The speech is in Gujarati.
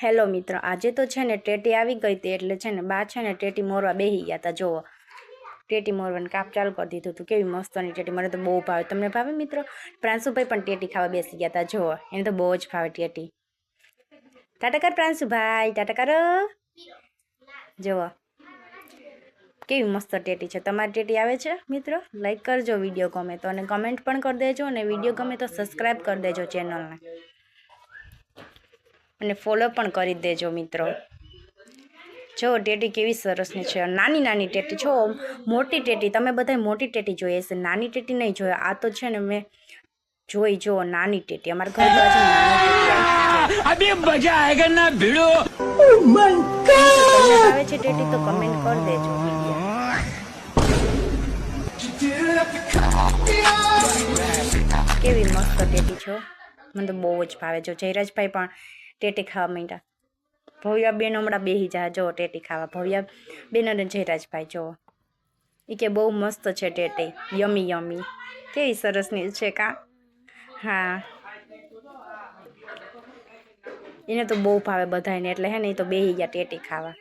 હેલો મિત્રો, આજે તો છે ને ટેટી આવી ગઈ હતી એટલે છે ને બા છે ને ટેટી મોરવા બેસી ગયા હતા. જુઓ, ટેટી મોરવાનું કાપ ચાલુ કરી દીધું હતું. કેવી મસ્તની ટેટી, મને તો બહુ ભાવે. તમને ભાવે મિત્રો? પ્રાંશુભાઈ પણ ટેટી ખાવા બેસી ગયા હતા. જુઓ, એને તો બહુ જ ભાવે ટેટી. ટાટા કર પ્રાંશુભાઈ, ટાટા કરો. જુઓ કેવી મસ્ત ટેટી છે. તમારી ટેટી આવે છે મિત્રો? લાઈક કરજો વિડીયો ગમે તો, અને કમેન્ટ પણ કરી દેજો, અને વિડીયો ગમે તો સબસ્ક્રાઈબ કરી દેજો ચેનલને, અને ફોલો પણ કરી દેજો મિત્રો. જો ટેટી કેવી સરસની છે. નાની નાની ટેટી છો, મોટી ટેટી તમે બધાય મોટી ટેટી જોઈએ છે, નાની ટેટી નહીં જોયો. આ તો છે ને મેં જોઈ. જો નાની ટેટી અમારા ઘર બાજુ નાની મજા આયેગા ના ભીડો. ઓ માય ગોડ, તમને આવે છે ટેટી તો કમેન્ટ કરી દેજો. કેવી મસ્ત ટેટી છો, મને તો બહુ જ ભાવે. જો જયરાજભાઈ પણ ટેટી ખાવા માંડ્યા. ભવ્યા બેન હમણાં બેસી જાય. જો ટેટી ખાવા ભવ્યા બેન અને જયરાજભાઈ. જો એ કે બહુ મસ્ત છે ટેટી, યમી યમી. કેવી સરસની છે કા? હા, એને તો બહુ ભાવે બધાને, એટલે હે ને એ તો બેસી ગયા ટેટી ખાવા.